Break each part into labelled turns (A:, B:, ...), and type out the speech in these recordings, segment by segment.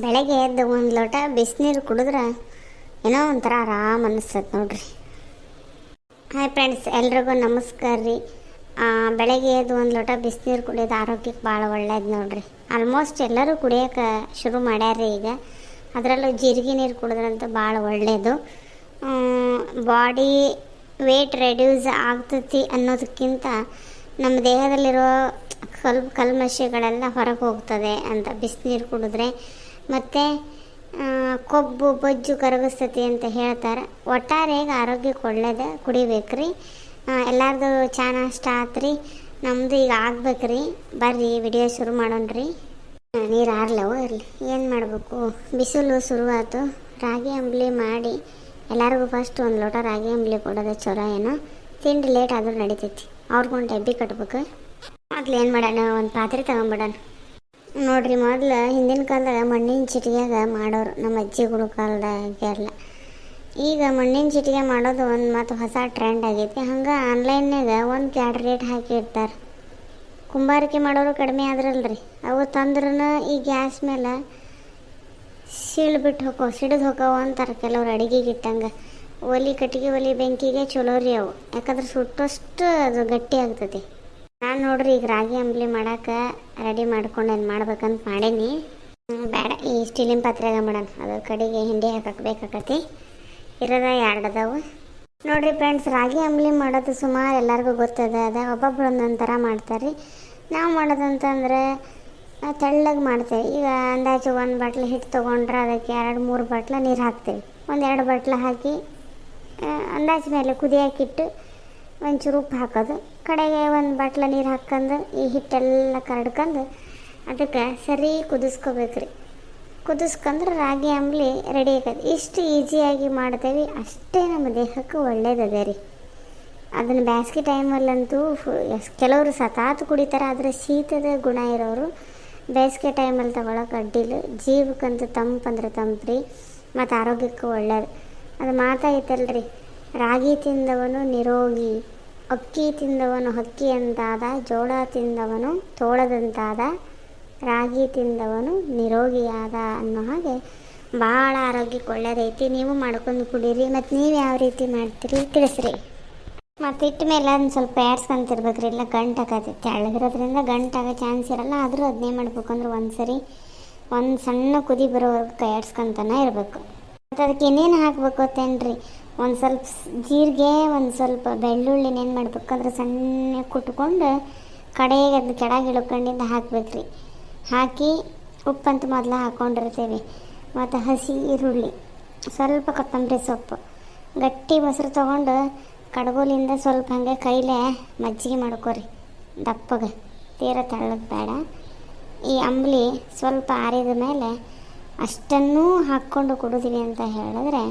A: ಬೆಳಗ್ಗೆ ಎದ್ದು ಒಂದು ಲೋಟ ಬಿಸಿನೀರು ಕುಡಿದ್ರೆ ಏನೋ ಒಂಥರ ಆರಾಮ್ ಅನ್ನಿಸ್ತದೆ ನೋಡ್ರಿ. ಹಾಯ್ ಫ್ರೆಂಡ್ಸ್, ಎಲ್ರಿಗೂ ನಮಸ್ಕಾರ ರೀ. ಬೆಳಗ್ಗೆ ಎದ್ದು ಒಂದು ಲೋಟ ಬಿಸಿನೀರು ಕುಡಿಯೋದು ಆರೋಗ್ಯಕ್ಕೆ ಭಾಳ ಒಳ್ಳೇದು ನೋಡ್ರಿ. ಆಲ್ಮೋಸ್ಟ್ ಎಲ್ಲರೂ ಕುಡಿಯೋಕೆ ಶುರು ಮಾಡ್ಯಾರ್ರಿ ಈಗ. ಅದರಲ್ಲೂ ಜೀರಿಗೆ ನೀರು ಕುಡಿದ್ರಂತೂ ಭಾಳ ಒಳ್ಳೆಯದು. ಬಾಡಿ ವೇಟ್ ರೆಡ್ಯೂಸ್ ಆಗ್ತೈತಿ ಅನ್ನೋದಕ್ಕಿಂತ ನಮ್ಮ ದೇಹದಲ್ಲಿರೋ ಕಲ್ಮಶಗಳೆಲ್ಲ ಹೊರಗೆ ಹೋಗ್ತದೆ ಅಂತ ಬಿಸಿನೀರು ಕುಡಿದ್ರೆ. ಮತ್ತು ಕೊಬ್ಬು ಬೊಜ್ಜು ಕರಗಿಸ್ತೈತಿ ಅಂತ ಹೇಳ್ತಾರೆ. ಒಟ್ಟಾರೆಯಾಗಿ ಆರೋಗ್ಯಕ್ಕೆ ಒಳ್ಳೇದು, ಕುಡಿಬೇಕ್ರಿ. ಎಲ್ಲರದು ಚಾ ನಾಷ್ಟ ಆತ್ರಿ. ನಮ್ಮದು ಈಗ ಆಗ್ಬೇಕ್ರಿ. ಬರ್ರಿ ವಿಡಿಯೋ ಶುರು ಮಾಡೋಣ್ರಿ. ನೀರು ಆರ್ಲವೋ ಇರಲಿ, ಏನು ಮಾಡಬೇಕು, ಬಿಸಿಲು ಶುರುವಾಯ್ತು. ರಾಗಿ ಅಂಬ್ಲಿ ಮಾಡಿ ಎಲ್ಲರಿಗೂ ಫಸ್ಟ್ ಒಂದು ಲೋಟ ರಾಗಿ ಅಂಬ್ಲಿ ಕೊಡೋದು ಚಲೋ. ಏನೋ ತಿಂಡಿ ಲೇಟ್ ಆದರೂ ನಡಿತೈತಿ. ಅವ್ರಿಗೊಂದು ಡಬ್ಬಿ ಕಟ್ಬೇಕು. ಮೊದ್ಲು ಏನು ಮಾಡೋಣ, ಒಂದು ಪಾತ್ರೆ ತಗೊಂಬಿಡೋಣ. ನೋಡ್ರಿ, ಮೊದಲು ಹಿಂದಿನ ಕಾಲದಾಗ ಮಣ್ಣಿನ ಚಿಟಿಗೆಯಾಗ ಮಾಡೋರು, ನಮ್ಮ ಅಜ್ಜಿಗಳು ಕಾಲದಾಗೆಲ್ಲ. ಈಗ ಮಣ್ಣಿನ ಚಿಟಿಗೆ ಮಾಡೋದು ಒಂದು ಮತ್ತು ಹೊಸ ಟ್ರೆಂಡ್ ಆಗೈತಿ. ಹಂಗೆ ಆನ್ಲೈನ್ನಾಗ ಒಂದು ಎರಡು ರೇಟ್ ಹಾಕಿರ್ತಾರೆ. ಕುಂಬಾರಿಕೆ ಮಾಡೋರು ಕಡಿಮೆ ಆದ್ರಲ್ರಿ, ಅವು ತಂದ್ರೂ ಈ ಗ್ಯಾಸ್ ಮೇಲೆ ಸಿಡಿದು ಹೋಗವು ಅಂತಾರೆ ಕೆಲವ್ರು. ಅಡುಗೆಗೆ ಇಟ್ಟಂಗೆ ಕಟ್ಟಿಗೆ ಒಲಿ ಬೆಂಕಿಗೆ ಚಲೋ ರೀ ಅವು, ಯಾಕಂದ್ರೆ ಸುಟ್ಟಷ್ಟು ಅದು ಗಟ್ಟಿ ಆಗ್ತೈತಿ. ನಾನು ನೋಡ್ರಿ ಈಗ ರಾಗಿ ಅಂಬ್ಲಿ ಮಾಡೋಕೆ ರೆಡಿ ಮಾಡ್ಕೊಂಡು ಏನು ಮಾಡ್ಬೇಕಂತ ಮಾಡೀನಿ. ಬೇಡ, ಈ ಸ್ಟೀಲಿನ ಪಾತ್ರೆಗೆ ಮಾಡೋಣ. ಅದ್ರ ಕಡೆಗೆ ಹಿಂಡಿ ಹಾಕಕ್ಕೆ ಬೇಕಾಕತಿ. ಇರೋದ ಎರಡು ಅದಾವು ನೋಡ್ರಿ ಫ್ರೆಂಡ್ಸ್. ರಾಗಿ ಅಂಬ್ಲಿ ಮಾಡೋದು ಸುಮಾರು ಎಲ್ಲರಿಗೂ ಗೊತ್ತದ. ಒಬ್ಬೊಬ್ರು ಒಂದೊಂದು ಥರ ಮಾಡ್ತಾರೆ. ನಾವು ಮಾಡೋದಂತಂದ್ರೆ ತೆಳ್ಳಗೆ ಮಾಡ್ತೇವೆ. ಈಗ ಅಂದಾಜು ಒಂದು ಬಟ್ಲು ಹಿಟ್ಟು ತೊಗೊಂಡ್ರೆ ಅದಕ್ಕೆ 2-3 ಬಟ್ಲು ನೀರು ಹಾಕ್ತೇವೆ. 1-2 ಬಟ್ಲು ಹಾಕಿ ಅಂದಾಜು ಮೇಲೆ ಕುದಿಯಾಕಿಟ್ಟು ಒಂಚೂರು ಉಪ್ಪು ಹಾಕೋದು. ಕಡೆಗೆ ಒಂದು ಬಟ್ಲು ನೀರು ಹಾಕ್ಕೊಂಡು ಈ ಹಿಟ್ಟೆಲ್ಲ ಕರಡ್ಕೊಂಡು ಅದಕ್ಕೆ ಸರಿ ಕುದಿಸ್ಕೋಬೇಕ್ರಿ. ಕುದಿಸ್ಕೊಂಡ್ರೆ ರಾಗಿ ಅಂಬ್ಲಿ ರೆಡಿ ಆಗೋದು. ಇಷ್ಟು ಈಸಿಯಾಗಿ ಮಾಡ್ತೇವೆ, ಅಷ್ಟೇ ನಮ್ಮ ದೇಹಕ್ಕೆ ಒಳ್ಳೇದದೆ ರೀ. ಅದನ್ನು ಬೇಸಿಗೆ ಟೈಮಲ್ಲಂತೂ ಕೆಲವರು ಸತಾತು ಕುಡಿತಾರೆ. ಆದರೆ ಶೀತದ ಗುಣ ಇರೋರು ಬೇಸಿಗೆ ಟೈಮಲ್ಲಿ ತೊಗೊಳಕ್ಕೆ ಅಡ್ಡಿಲ್ಲ. ಜೀವಕ್ಕಂತೂ ತಂಪಂದ್ರೆ ತಂಪ್ರಿ, ಮತ್ತು ಆರೋಗ್ಯಕ್ಕೂ ಒಳ್ಳೇದು. ಅದು ಮಾತಾಯ್ತಲ್ರಿ, ರಾಗಿ ತಿಂದವನು ನಿರೋಗಿ, ಅಕ್ಕಿ ತಿಂದವನು ಹಕ್ಕಿ ಅಂತಾದ, ಜೋಳ ತಿಂದವನು ತೋಳದಂತಾದ, ರಾಗಿ ತಿಂದವನು ನಿರೋಗಿಯಾದ ಅನ್ನೋ ಹಾಗೆ ಭಾಳ ಆರೋಗ್ಯಕ್ಕೆ ಒಳ್ಳೇದೈತಿ. ನೀವು ಮಾಡ್ಕೊಂಡು ಕುಡೀರಿ. ಮತ್ತು ನೀವು ಯಾವ ರೀತಿ ಮಾಡ್ತೀರಿ ತಿಳಿಸ್ರಿ. ಮತ್ತು ಇಟ್ಟ ಮೇಲೆ ಅದನ್ನ ಸ್ವಲ್ಪ ಏರ್ಸ್ಕೊಂತಿರ್ಬೇಕ್ರಿ, ಇಲ್ಲ ಗಂಟು ಆಕತೈತಿ. ತೆಳ್ಳಗಿರೋದ್ರಿಂದ ಗಂಟಾಗೋ ಚಾನ್ಸ್ ಇರಲ್ಲ. ಆದರೂ ಅದನ್ನೇ ಮಾಡ್ಬೇಕಂದ್ರೆ ಒಂದು ಸಣ್ಣ ಕುದಿ ಬರೋವರೆಗೂ ಕೈ ಆಡ್ಸ್ಕೊತಾನೆ ಇರಬೇಕು. ಮತ್ತು ಅದಕ್ಕೆ ಇನ್ನೇನು ಹಾಕ್ಬೇಕು ಅಂತೇನ್ರಿ, ಒಂದು ಸ್ವಲ್ಪ ಜೀರಿಗೆ, ಒಂದು ಸ್ವಲ್ಪ ಬೆಳ್ಳುಳ್ಳಿನ ಏನು ಮಾಡ್ಬೇಕಂದ್ರೆ ಸಣ್ಣ ಕುಟ್ಕೊಂಡು ಕಡೆಗೆ ಅದು ಕೆಳಗೆ ಇಳ್ಕೊಂಡಿಂದ ಹಾಕ್ಬೇಕ್ರಿ. ಹಾಕಿ ಉಪ್ಪಂತೂ ಮೊದಲು ಹಾಕ್ಕೊಂಡಿರ್ತೀವಿ. ಮತ್ತು ಹಸಿ ಈರುಳ್ಳಿ, ಸ್ವಲ್ಪ ಕೊತ್ತಂಬರಿ ಸೊಪ್ಪು, ಗಟ್ಟಿ ಮೊಸರು ತೊಗೊಂಡು ಕಡ್ಗೋಲಿಂದ ಸ್ವಲ್ಪ ಹಾಗೆ ಕೈಲೇ ಮಜ್ಜಿಗೆ ಮಾಡ್ಕೊರಿ ದಪ್ಪಗೆ, ತೀರ ತೆಳ್ಳಗೆ ಬೇಡ. ಈ ಅಂಬ್ಲಿ ಸ್ವಲ್ಪ ಆರಿದ ಮೇಲೆ ಅಷ್ಟನ್ನೂ ಹಾಕ್ಕೊಂಡು ಕುಡಿದೀವಿ ಅಂತ ಹೇಳಿದ್ರೆ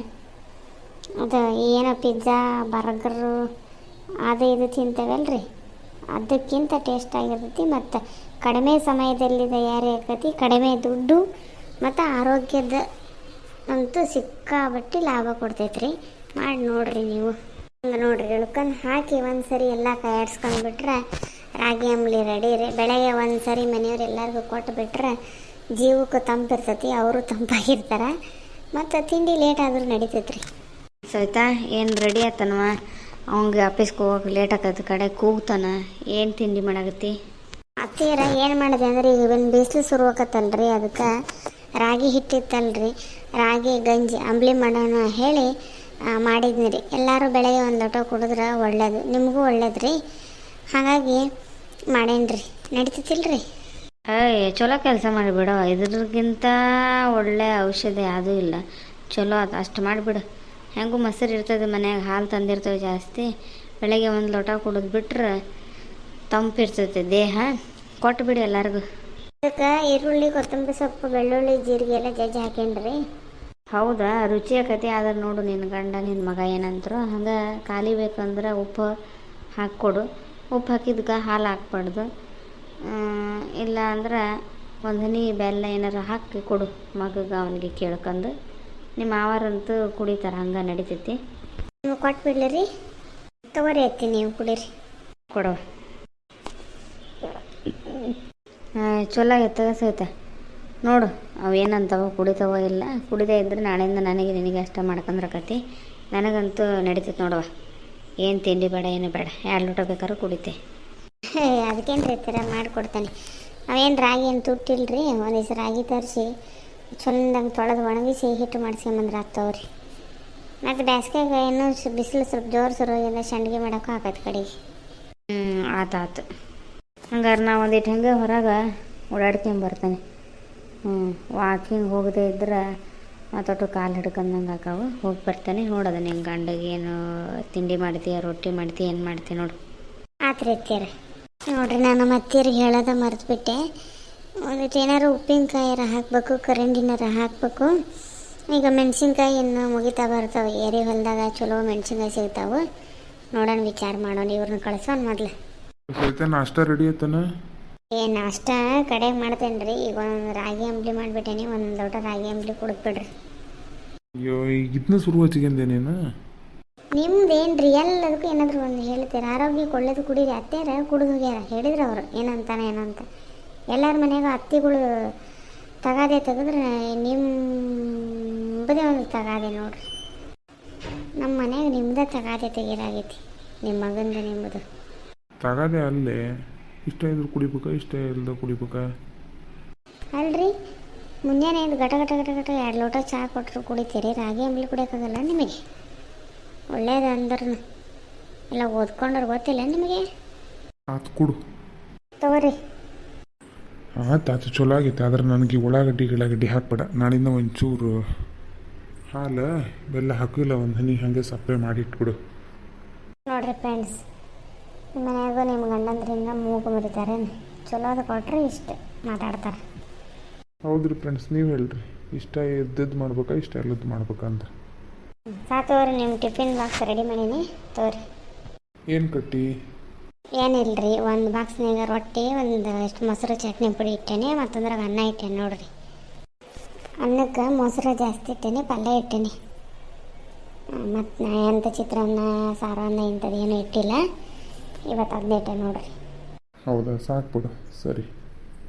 A: ಅದು ಏನೋ ಪಿಜ್ಜಾ ಬರ್ಗರು ಅದು ಇದು ತಿಂತೇವಲ್ರಿ, ಅದಕ್ಕಿಂತ ಟೇಸ್ಟ್ ಆಗಿರ್ತೈತಿ. ಮತ್ತು ಕಡಿಮೆ ಸಮಯದಲ್ಲಿ ತಯಾರಿ ಆಕತಿ, ಕಡಿಮೆ ದುಡ್ಡು ಮತ್ತು ಆರೋಗ್ಯದ ಅಂತೂ ಸಿಕ್ಕಾಬಟ್ಟಿ ಲಾಭ ಕೊಡ್ತೈತ್ರಿ. ಮಾಡಿ ನೋಡಿರಿ ನೀವು. ಹಂಗೆ ನೋಡಿರಿ, ಇಳ್ಕೊಂಡು ಹಾಕಿ ಒಂದು ಸರಿ ಎಲ್ಲ ಕೈಯಾಡ್ಸ್ಕೊಂಡ್ಬಿಟ್ರೆ ರಾಗಿ ಅಂಬ್ಲಿ ರೆಡಿ ರೀ. ಬೆಳಗ್ಗೆ ಒಂದು ಸರಿ ಮನೆಯವ್ರು ಎಲ್ಲರಿಗೂ ಕೊಟ್ಟುಬಿಟ್ರೆ ಜೀವಕ್ಕೂ ತಂಪಿರ್ತೈತಿ, ಅವರು ತಂಪಾಗಿರ್ತಾರೆ. ಮತ್ತು ತಿಂಡಿ ಲೇಟ್ ಆದರೂ ನಡೀತೈತ್ರಿ.
B: ಸವಿತಾ ಏನು ರೆಡಿ ಆತನವ? ಅವಂಗೆ ಆಫೀಸ್ಗೆ ಹೋಗಕ್ಕೆ ಲೇಟ್ ಆಕತಿ, ಕಡೆ ಕೂಗ್ತಾನ. ಏನು ತಿಂಡಿ ಮಾಡಾಕತ್ತಿ?
A: ಅತ್ತೀರ ಏನು ಮಾಡಿದೆ ಅಂದ್ರೆ, ಈಗ ಒಂದು ಬಿಸಿಲು ಶುರು ಆಕತ್ತಲ್ರಿ, ಅದಕ್ಕೆ ರಾಗಿ ಹಿಟ್ಟಿತ್ತಲ್ರಿ, ರಾಗಿ ಗಂಜಿ ಅಂಬ್ಲಿ ಮಾಡೋಣ ಹೇಳಿ ಮಾಡಿದ್ನಿ ರೀ. ಎಲ್ಲರೂ ಬೆಳಗ್ಗೆ ಒಂದು ಲೋಟ ಕುಡಿದ್ರೆ ಒಳ್ಳೇದು, ನಿಮಗೂ ಒಳ್ಳೇದು ರೀ. ಹಾಗಾಗಿ ಮಾಡೇನ್ರಿ. ನಡೀತೈತಿಲ್ರಿ?
B: ಚಲೋ ಕೆಲಸ ಮಾಡಿಬಿಡು. ಇದ್ರಗಿಂತ ಒಳ್ಳೆ ಔಷಧಿ ಯಾವುದೂ ಇಲ್ಲ. ಚಲೋ ಅದು, ಅಷ್ಟು ಮಾಡಿಬಿಡು. ಹೆಂಗೂ ಮೊಸರು ಇರ್ತದೆ ಮನ್ಯಾಗ, ಹಾಲು ತಂದಿರ್ತೇವೆ ಜಾಸ್ತಿ. ಬೆಳಗ್ಗೆ ಒಂದು ಲೋಟ ಕುಡಿದ್ಬಿಟ್ರೆ ತಂಪಿರ್ತೈತೆ ದೇಹ. ಕೊಟ್ಬಿಡಿ ಎಲ್ಲರಿಗೂ.
A: ಅದಕ್ಕೆ ಈರುಳ್ಳಿ, ಕೊತ್ತಂಬರಿ ಸೊಪ್ಪು, ಬೆಳ್ಳುಳ್ಳಿ, ಜೀರಿಗೆ ಎಲ್ಲ ಜಜ್ಜಿ ಹಾಕೇನ್ರಿ.
B: ಹೌದಾ? ರುಚಿ ಆಕತಿ. ಆದ್ರೆ ನೋಡು, ನಿನ್ನ ಗಂಡ ನಿನ್ನ ಮಗ ಏನಂತರು ಹಂಗೆ ಖಾಲಿ ಬೇಕಂದ್ರೆ ಉಪ್ಪು ಹಾಕ್ಕೊಡು. ಉಪ್ಪು ಹಾಕಿದ್ಕೆ ಹಾಲು ಹಾಕ್ಬಾರ್ದು. ಇಲ್ಲ ಅಂದ್ರೆ ಒಂದು ಹನಿ ಬೆಲ್ಲ ಏನಾರು ಹಾಕಿ ಕೊಡು ಮಗಗೆ, ಅವನಿಗೆ ಕೇಳ್ಕೊಂಡು. ನಿಮ್ಮ ಮಾವಾರಂತೂ ಕುಡಿತಾರೆ, ಹಂಗೆ ನಡಿತೈತಿ.
A: ನೀವು ಕೊಟ್ಬಿಡ್ಲಿ ತಗೋರಿ ಅತ್ತಿ, ನೀವು ಕುಡೀರಿ.
B: ಕೊಡವ. ಚಲೋ ಆಯ್ತು ಸಹಿತ. ನೋಡು ಅವೇನಂತವ ಕುಡಿತವೋ ಇಲ್ಲ, ಕುಡಿದೇ ಇದ್ರೆ ನಾಳೆಯಿಂದ ನನಗೆ ನಿನಗೆ ಅಷ್ಟ ಮಾಡ್ಕೊಂಡ್ರಕತಿ. ನನಗಂತೂ ನಡೀತೈತೆ ನೋಡುವ, ಏನು ತಿಂಡಿ ಬೇಡ ಏನು ಬೇಡ, 2 ಲೋಟ ಬೇಕಾದ್ರೂ ಕುಡಿತೆ.
A: ಅದಕ್ಕೇನು ರೀತಿರ ಮಾಡಿಕೊಡ್ತಾನೆ. ಅವೇನು ರಾಗಿ ಏನು ತುಟ್ಟಿಲ್ರಿ, ಒಂದು ದಿವಸ ರಾಗಿ ತರಿಸಿ ಚಂದಂಗೆ ತೊಳೆದು ಒಣಗಿಸಿ ಹಿಟ್ಟು ಮಾಡ್ಸ್ಕೊಂಬಂದ್ರೆ ಆಗ್ತಾವ್ರಿ. ಮತ್ತು ಬೇಸಿಗೆಗೆ ಇನ್ನೂ ಬಿಸಿಲು ಸ್ವಲ್ಪ ಜೋರು ಸುರೋಗಿಂದ ಸಂಡಿಗೆ ಮಾಡೋಕ್ಕೂ ಆಕೈತೆ ಕಡೆಗೆ.
B: ಆತಾತು. ಹಂಗಾರೆ ನಾ ಒಂದಿಟ್ಟು ಹಂಗೆ ಹೊರಗೆ ಓಡಾಡ್ಕೊಂಬರ್ತಾನೆ. ವಾಕಿಂಗ್ ಹೋಗದೆ ಇದ್ರೆ ಮತ್ತೊಟ್ಟು ಕಾಲು ಹಿಡ್ಕೊಂಡಂಗೆ ಆಕಾವು. ಹೋಗಿ ಬರ್ತಾನೆ. ನೋಡೋದು ನಿನ್ನ ಗಂಡಗೆ ಏನು ತಿಂಡಿ ಮಾಡ್ತೀಯ, ರೊಟ್ಟಿ ಮಾಡ್ತೀಯ, ಏನು ಮಾಡ್ತೀಯ ನೋಡು.
A: ಆತ್ರೀತ್ಯರ ನೋಡ್ರಿ, ನಾನು ಮತ್ತೀರಿಗೆ ಹೇಳೋದ ಮರೆತುಬಿಟ್ಟೆ. ಒಂದಿಟ್ಟು ಏನಾರು ಉಪ್ಪಿನಕಾಯಾರ ಹಾಕಬೇಕು, ಕರಂಡಿನಾರ ಹಾಕಬೇಕು. ಈಗ ಮೆಣಸಿನ್ಕಾಯಿ ಇನ್ನು ಮುಗಿತಾ ಬರ್ತಾವೆ. ಏರಿ ಹೊಲದಾಗ ಚಲೋ ಮೆಣಸಿನ್ಕಾಯಿ ಸಿಗ್ತಾವೆ. ನೋಡೋಣ, ವಿಚಾರ ಮಾಡೋಣ. ಇವ್ರನ್ನ ಕಳ್ಸೋಣ ಮೊದ್ಲು.
C: ನಾಷ್ಟ ರೆಡಿ ಆಯ್ತಾನ?
A: ನಾಷ್ಟ ಕಡೆಗೆ ಮಾಡ್ತೇನೆ ರೀ. ಈಗ ಒಂದು ರಾಗಿ ಅಂಬ್ಲಿ ಮಾಡಿಬಿಟ್ಟೇನಿ. ಒಂದು ಲೋಟ ರಾಗಿ ಅಂಬ್ಲಿ ಕುಡಿದ್ಬಿಡ್ರಿ.
C: ಅಯ್ಯೋ, ಈಗ ಇದನ್ನ ಶುರು ಹಚ್ಚಿಗೆಂದೆ ನೀನು?
A: ನಿಮ್ದೇನು ರೀ, ಎಲ್ಲದಕ್ಕೂ ಏನಾದರೂ ಒಂದು ಹೇಳ್ತೀರ. ಆರೋಗ್ಯಕ್ಕೆ ಒಳ್ಳೇದು ಕುಡೀರಿ. ಅತ್ತೆಯರ ಕುಡಿದು ಹೋಗ್ಯಾರ, ಹೇಳಿದ್ರು ಅವರು ಏನಂತಾನೆ ಏನೋ ಅಂತ. ಎಲ್ಲರ ಮನೆಯಾಗ ಅತ್ತಿಗಳು ತಗಾದೆ ತೆಗೆದ್ರೆ ನಿಮ್ಮದೇ ಒಂದು ತಗಾದೆ ನೋಡ್ರಿ. ನಮ್ಮ ಮನ್ಯಾಗ ನಿಮ್ಮದೇ ತಗಾದೆ ತೆಗೀರಾಗೈತಿ, ನಿಮ್ಮ ಮಗಂದು ನಿಮ್ಮದು
C: ತಗಾದೆ. ಅಲ್ಲೇ ಇಷ್ಟ ಇದ್ರು ಕುಡಿಬೇಕಾ, ಇಷ್ಟ ಇಲ್ದ ಕುಡಿಬೇಕಾ?
A: ಅಲ್ರಿ, ಮುಂಜಾನೆ ಇದು ಗಟ ಗಟ ಗಟ ಗಟ 2 ಲೋಟ ಚಹಾ ಕೊಟ್ಟರು ಕುಡಿತೀರಿ. ರಾಗಿ ಅಂಬ್ಲಿ ಕುಡಿಯೋಕ್ಕಾಗಲ್ಲ ನಿಮಗೆ? ಒಳ್ಳೇದು ಅಂದ್ರೂ ಎಲ್ಲ ಓದ್ಕೊಂಡ್ರೆ ಗೊತ್ತಿಲ್ಲ ನಿಮಗೆ?
C: ಆತು ಕುಡು.
A: ತಗೋರಿ.
C: ಆತು ಚಲೋ ಆಗೈತೆ. ಆದ್ರೆ ನನಗೆ ಉಳ್ಳಾಗಡ್ಡಿ ಹಾಕ್ಬೇಡ. ನಾಳಿಂದ ಒಂಚೂರು ಹಾಲು ಬೆಲ್ಲ ಹಾಕಿಲ್ಲ, ಒಂದು ಹನಿ ಹಾಗೆ ಸಪ್ಪೆ ಮಾಡಿ ಇಟ್ಬಿಡು.
A: ನೋಡ್ರಿ ಫ್ರೆಂಡ್ಸ್, ನಿಮ್ಮ ಮನ್ಯಾಗೂ ನಿಮ್ಮ ಗಂಡಂದ್ರಿಂದ ಮೂಗು ಮುರಿತಾರೆ. ಚಲೋ ಅದು ಕೊಟ್ರೆ ಇಷ್ಟ ಮಾತಾಡ್ತಾರೆ.
C: ಹೌದ್ರಿ ಫ್ರೆಂಡ್ಸ್, ನೀವು ಹೇಳ್ರಿ, ಇಷ್ಟ ಇದ್ದದ್ದು ಮಾಡ್ಬೇಕಾ, ಇಷ್ಟ ಇಲ್ಲದ್ದು ಮಾಡ್ಬೇಕಾ ಅಂತ.
A: ಸಾತೋರಿ, ನಿಮ್ಮ ಟಿಫಿನ್ ಬಾಕ್ಸ್ ರೆಡಿ ಮಾಡೀನಿ, ತೋರಿ.
C: ಏನು ಕಟ್ಟಿ?
A: ಏನಿಲ್ಲರಿ, ಒಂದು ಬಾಕ್ಸ್ನಾಗ ರೊಟ್ಟಿ, ಒಂದಷ್ಟು ಮೊಸರು ಚಟ್ನಿ ಪುಡಿ ಇಟ್ಟೇನೆ, ಮತ್ತೊಂದ್ರಾಗ ಅನ್ನ ಇಟ್ಟೇನೆ ನೋಡ್ರಿ. ಅನ್ನಕ್ಕೆ ಮೊಸರು ಜಾಸ್ತಿ ಇಟ್ಟೇನೆ, ಪಲ್ಯ ಇಟ್ಟೇನೆ. ಮತ್ತು ನಾ ಎಂಥ ಚಿತ್ರಾನ್ನ ಸಾರನ್ನ ಇಂಥದ್ದು ಏನೂ ಇಟ್ಟಿಲ್ಲ. ಇವತ್ತು ಅದನ್ನ ಇಟ್ಟೆ ನೋಡ್ರಿ.
C: ಹೌದಾ, ಸಾಕ್ಬಿಡು. ಸರಿ,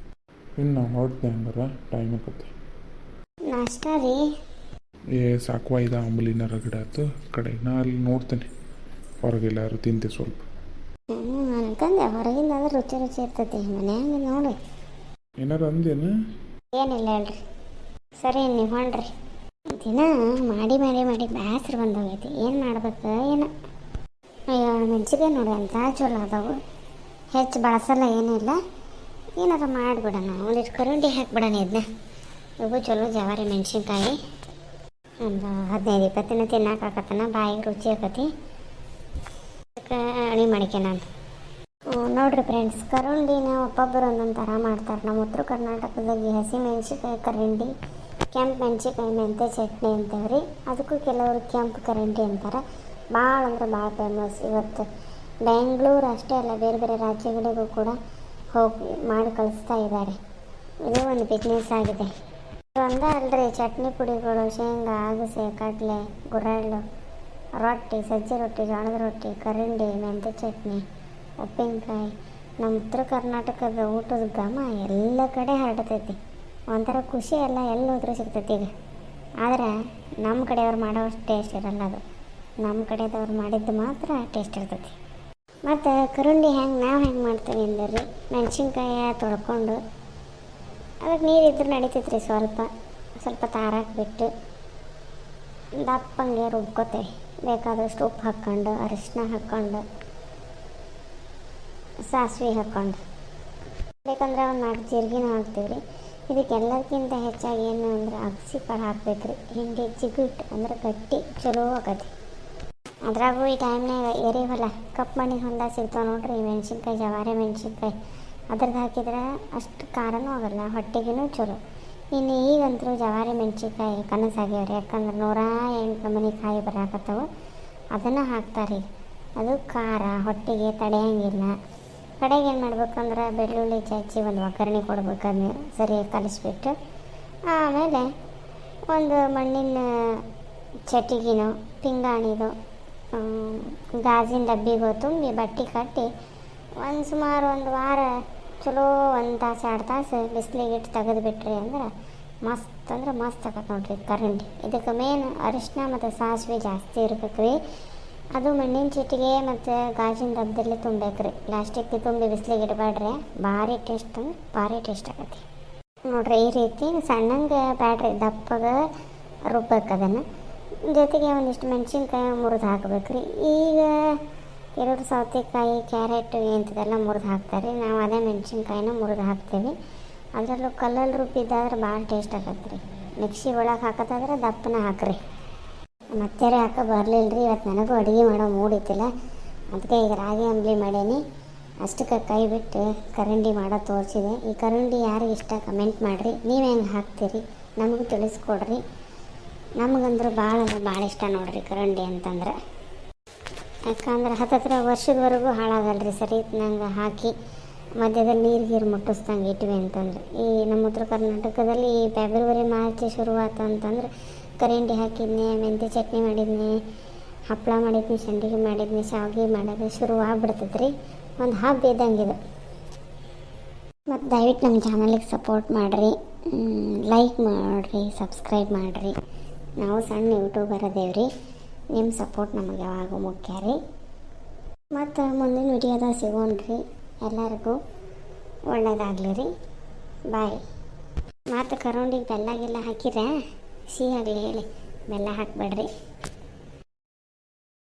C: ಇನ್ನು ಹೊರಡ್ತೆ ಹಂಗಾರ, ಟೈಮ್ ಆಕತ್ತೆ.
A: ನಾಷ್ಟ ರೀ?
C: ಸಾಕುವ, ಇದು ಅಂಬಲಿನ ರಗಡ ಆಯ್ತು ಕಡೆ. ನಾ ಅಲ್ಲಿ ನೋಡ್ತೇನೆ, ಹೊರಗೆಲ್ಲಾರು ತಿಂತೆ ಸ್ವಲ್ಪ.
A: ಅನ್ಕಂದೆ ಹೊರಗಿಂದ ಆದ್ರೆ ರುಚಿ ರುಚಿ ಇರ್ತೈತಿ. ಮನ್ಯಾಗ ನೋಡಿ
C: ಏನಾರು ಅಂದೇನು?
A: ಏನಿಲ್ಲ ಹೇಳ್ರಿ. ಸರಿ, ನೀವು ಹೊಂಡ್ರಿ. ದಿನ ಮಾಡಿ ಮಾಡಿ ಮಾಡಿ ಬೇಸರ ಬಂದೋಗೈತಿ. ಏನು ಮಾಡ್ಬೇಕು ಏನೋ. ಅಯ್ಯೋ, ಮೆಣಸಿನ್ಕಾಯಿ ನೋಡಿ ಅಂತ ಚಲೋ ಅದಾವು, ಹೆಚ್ಚು ಬಳಸಲ್ಲ, ಏನಿಲ್ಲ. ಏನಾರು ಮಾಡಿಬಿಡೋಣ, ಒಂದಿಷ್ಟು ಕರುಂಡಿ ಹಾಕ್ಬಿಡೋಣ. ಇದನ್ನ ಇವು ಚಲೋ ಜವಾರಿ ಮೆಣಸಿನ್ಕಾಯಿ. ಒಂದು 15-20 ದಿನ ತಿನ್ನೋಕ್ಕಾಗತ್ತನ, ಬಾಯಿಗೆ ರುಚಿ ಆಕತಿ. ಅದಕ್ಕೆ ಅಣಿ ಮಾಡಿಕೆ ನಾನು. ನೋಡಿರಿ ಫ್ರೆಂಡ್ಸ್, ಕರುಂಡಿನ ಒಬ್ಬೊಬ್ಬರು ಒಂದೊಂದು ಥರ ಮಾಡ್ತಾರೆ. ನಮ್ಮ ಉತ್ತರ ಕರ್ನಾಟಕದಾಗಿ ಹಸಿ ಮೆಣಸಿನ್ಕಾಯಿ ಕರಂಡಿ, ಕೆಂಪು ಮೆಣಸಿನ್ಕಾಯಿ ಮೆಂತ್ಯ ಚಟ್ನಿ ಅಂತೇವ್ರಿ. ಅದಕ್ಕೂ ಕೆಲವರು ಕೆಂಪು ಕರಂಡಿ ಅಂತಾರೆ. ಭಾಳ ಅಂದ್ರೆ ಭಾಳ ಫೇಮಸ್. ಇವತ್ತು ಬೆಂಗಳೂರು ಅಷ್ಟೇ ಅಲ್ಲ, ಬೇರೆ ಬೇರೆ ರಾಜ್ಯಗಳಿಗೂ ಕೂಡ ಹೋಗಿ ಮಾಡಿ ಕಳಿಸ್ತಾ ಇದ್ದಾರೆ. ಇದು ಒಂದು ಬಿಸ್ನೆಸ್ ಆಗಿದೆ. ಒಂದೇ ಅಲ್ಲರಿ, ಚಟ್ನಿ ಪುಡಿಗಳು, ಶೇಂಗಾ, ಅಗಸೆ, ಕಡಲೆ, ಗುರೆಳ್ಳು, ರೊಟ್ಟಿ, ಸಜ್ಜೆ ರೊಟ್ಟಿ, ಜೋಳದ ರೊಟ್ಟಿ, ಕರಂಡಿ, ಮೆಂತ್ಯ ಚಟ್ನಿ, ಉಪ್ಪಿನಕಾಯಿ. ನಮ್ಮ ಉತ್ತರ ಕರ್ನಾಟಕದ ಊಟದ ಘಮ ಎಲ್ಲ ಕಡೆ ಹರಡ್ತೈತಿ. ಒಂಥರ ಖುಷಿ ಎಲ್ಲ ಎಲ್ಲಿ ಹೋದ್ರೂ ಸಿಗ್ತೈತಿ ಈಗ. ಆದರೆ ನಮ್ಮ ಕಡೆಯವ್ರು ಮಾಡೋಷ್ಟು ಟೇಸ್ಟ್ ಇರಲ್ಲ. ಅದು ನಮ್ಮ ಕಡೆದವ್ರು ಮಾಡಿದ್ದು ಮಾತ್ರ ಟೇಸ್ಟ್ ಇರ್ತೈತಿ. ಮತ್ತು ಕರುಂಡಿ ನಾವು ಹೆಂಗೆ ಮಾಡ್ತೀವಿ ಅಂದರೆ, ಮೆಣಸಿನ್ಕಾಯಿ ತೊಳ್ಕೊಂಡು ಅದಕ್ಕೆ ನೀರಿದ್ರೆ ನಡಿತೈತ್ರಿ. ಸ್ವಲ್ಪ ತಾರಾಕ್ಬಿಟ್ಟು ದಪ್ಪಂಗೆ ರುಬ್ಕೋತೇವೆ. ಬೇಕಾದಷ್ಟು ಉಪ್ಪು ಹಾಕ್ಕೊಂಡು, ಅರಿಶಿನ ಹಾಕ್ಕೊಂಡು, ಸಾಸಿವೆ ಹಾಕ್ಕೊಂಡು, ಬೇಕಂದ್ರೆ ಒಂದು 4 ಜೀರಿಗೆನೂ ಹಾಕ್ತೀವಿ ರೀ. ಇದಕ್ಕೆಲ್ಲದಕ್ಕಿಂತ ಹೆಚ್ಚಾಗಿ ಏನು ಅಂದ್ರೆ ಅಗಸಿ ಕಾಳು ಹಾಕ್ಬೇಕು ರೀ. ಹಿಂಡಿ ಜಿಗುಟ್ ಅಂದ್ರೆ ಗಟ್ಟಿ ಚಲೋ ಆಕತಿ. ಅದ್ರಾಗೂ ಈ ಟೈಮ್ನಾಗ ಎರೆ ಹೊಲ, ಕಪ್ಪು ಮಣ್ಣಿ ಹೊಂದ ಸಿಗ್ತಾವೆ ನೋಡ್ರಿ. ಮೆಣಸಿನ್ಕಾಯಿ, ಜವಾರಿ ಮೆಣಸಿನ್ಕಾಯಿ ಅದ್ರದ್ದು ಹಾಕಿದ್ರೆ ಅಷ್ಟು ಖಾರನೂ ಆಗೋಲ್ಲ, ಹೊಟ್ಟೆಗೂ ಚಲೋ. ಇನ್ನು ಈಗಂತೂ ಜವಾರಿ ಮೆಣಸಿನ್ಕಾಯಿ ಕನಸಾಗ್ಯಾವ್ರಿ. ಯಾಕಂದ್ರೆ 108 ನಮೂನಿ ಕಾಯಿ ಬರಾಕತ್ತವು. ಅದನ್ನು ಹಾಕ್ತಾರೆ. ಅದು ಖಾರ ಹೊಟ್ಟೆಗೆ ತಡೆಯೋಂಗಿಲ್ಲ. ಕಡೆಗೆ ಏನು ಮಾಡ್ಬೇಕಂದ್ರೆ ಬೆಳ್ಳುಳ್ಳಿ ಚಚ್ಚಿ ಒಂದು ಒಗ್ಗರಣೆ ಕೊಡ್ಬೇಕು. ಅದನ್ನ ಸರಿಯಾಗಿ ಕಲಿಸ್ಬಿಟ್ಟು ಆಮೇಲೆ ಒಂದು ಮಣ್ಣಿನ ಚಟಿಗಿನೋ ಪಿಂಗಾಣಿದು ಗಾಜಿನ ಡಬ್ಬಿಗೋ ತುಂಬಿ ಬಟ್ಟೆ ಕಟ್ಟಿ ಸುಮಾರು 1 ವಾರ ಚಲೋ 1 ತಾಸು 2 ತಾಸು ಬಿಸಿಲಿಗೆ ಇಟ್ಟು ತೆಗೆದುಬಿಟ್ರಿ ಅಂದ್ರೆ ಮಸ್ತ್ ಅಂದ್ರೆ ಮಸ್ತ್ ಆಗತ್ತೆ ನೋಡ್ರಿ ಕರಂಡಿ. ಇದಕ್ಕೆ ಮೇನ್ ಅರಿಶಿನ ಮತ್ತು ಸಾಸಿವೆ ಜಾಸ್ತಿ ಇರ್ಬೇಕು ರೀ. ಅದು ಮಣ್ಣಿನ ಚೀಟಿಗೆ ಮತ್ತು ಗಾಜಿನ ಡಬ್ಬದಲ್ಲಿ ತುಂಬಬೇಕು ರೀ. ಪ್ಲಾಸ್ಟಿಕ್ಗೆ ತುಂಬಿ ಬಿಸಿಲಿಗೆ ಇಡಬೇಡ್ರಿ. ಭಾರಿ ಟೇಸ್ಟ್ ಅಂದ್ರೆ ಭಾರಿ ಟೇಸ್ಟ್ ಆಗತ್ತೆ ನೋಡ್ರಿ. ಈ ರೀತಿ ಸಣ್ಣಂಗೆ ಬ್ಯಾಡ್ರಿ, ದಪ್ಪಗೆ ರುಬ್ಬೇಕು ಅದನ್ನು. ಜೊತೆಗೆ ಒಂದಿಷ್ಟು ಮೆಣಸಿನ್ಕಾಯಿ ಮುರಿದು ಹಾಕ್ಬೇಕು ರೀ. ಈಗ ಕೆಲವರು ಸೌತೆಕಾಯಿ, ಕ್ಯಾರೆಟ್ ಇಂಥದ್ದೆಲ್ಲ ಮುರಿದು ಹಾಕ್ತಾರೆ. ನಾವು ಅದೇ ಮೆಣಸಿನ್ಕಾಯಿನ ಮುರಿದು ಹಾಕ್ತೇವೆ. ಅದರಲ್ಲೂ ಕಲ್ಲಲ್ಲಿ ರುಬ್ಬಿದ್ದಾದ್ರೆ ಭಾಳ ಟೇಸ್ಟ್ ಆಗತ್ತೆ ರೀ. ಮಿಕ್ಸಿ ಒಳಗೆ ಹಾಕೋದಾದ್ರೆ ದಪ್ಪನ ಹಾಕ್ರಿ. ಮತ್ತೆ ಹಾಕೋ ಬರಲಿಲ್ಲ ರೀ. ಇವತ್ತು ನನಗೂ ಅಡುಗೆ ಮಾಡೋ ಮೂಡಿತ್ತಿಲ್ಲ, ಅದಕ್ಕೆ ಈಗ ರಾಗಿ ಅಂಬಲಿ ಮಾಡೀನಿ. ಅಷ್ಟಕ್ಕೆ ಕೈ ಬಿಟ್ಟು ಕರಂಡಿ ಮಾಡೋ ತೋರಿಸಿದೆ. ಈ ಕರಂಡಿ ಯಾರಿಗೆ ಇಷ್ಟ ಕಮೆಂಟ್ ಮಾಡಿರಿ. ನೀವು ಹೆಂಗೆ ಹಾಕ್ತೀರಿ ನಮಗೂ ತಿಳಿಸ್ಕೊಡ್ರಿ. ನಮಗಂದ್ರೆ ಭಾಳ ಅಂದ್ರೆ ಭಾಳ ಇಷ್ಟ ನೋಡ್ರಿ ಕರಂಡಿ ಅಂತಂದ್ರೆ. ಯಾಕಂದ್ರೆ ಹತ್ತತ್ರ ವರ್ಷದವರೆಗೂ ಹಾಳಾಗಲ್ರಿ. ಸರಿ ನಂಗೆ ಹಾಕಿ ಮಧ್ಯದಲ್ಲಿ ನೀರು ಮುಟ್ಟಿಸ್ದಂಗೆ ಇಟ್ವಿ ಅಂತಂದ್ರೆ. ಈ ನಮ್ಮ ಉತ್ತರ ಕರ್ನಾಟಕದಲ್ಲಿ ಈ ಫೆಬ್ರವರಿ ಮಾರ್ಚ್ ಶುರುವಾತು ಅಂತಂದ್ರೆ ಕರಂಡಿ ಹಾಕಿದ್ನಿ, ಮೆಂತ್ಯ ಚಟ್ನಿ ಮಾಡಿದ್ನಿ, ಹಪ್ಪಳ ಮಾಡಿದ್ನಿ, ಸಂಡಿಗೆ ಮಾಡಿದ್ನಿ, ಶಾವಿಗೆ ಮಾಡೋದು ಶುರು ಆಗ್ಬಿಡ್ತೈತೆ ರೀ. ಒಂದು ಹಬ್ಬ ಇದ್ದಂಗಿದೆ. ಮತ್ತು ದಯವಿಟ್ಟು ನಮ್ಮ ಚಾನಲಿಗೆ ಸಪೋರ್ಟ್ ಮಾಡಿರಿ, ಲೈಕ್ ಮಾಡಿರಿ, ಸಬ್ಸ್ಕ್ರೈಬ್ ಮಾಡಿರಿ. ನಾವು ಸಣ್ಣ ಯೂಟ್ಯೂಬರ್ ಅದೇವ್ರಿ. ನಿಮ್ಮ ಸಪೋರ್ಟ್ ನಮಗೆ ಯಾವಾಗೂ ಮುಖ್ಯ ರೀ. ಮತ್ತು ಮುಂದಿನ ವಿಡಿಯೋದಾಗ ಸಿಗೋಣ್ರಿ. ಎಲ್ಲರಿಗೂ ಒಳ್ಳೆಯದಾಗಲಿ ರೀ. ಬಾಯ್. ಮತ್ತು ಕರೋಂಡಿಗೆ ಬೆಲ್ಲ ಗಿಲ್ಲ ಹಾಕಿರ ಸಿಹಿ ಆಗಲಿ ಹೇಳಿ, ಬೆಲ್ಲ ಹಾಕಬೇಡ್ರಿ.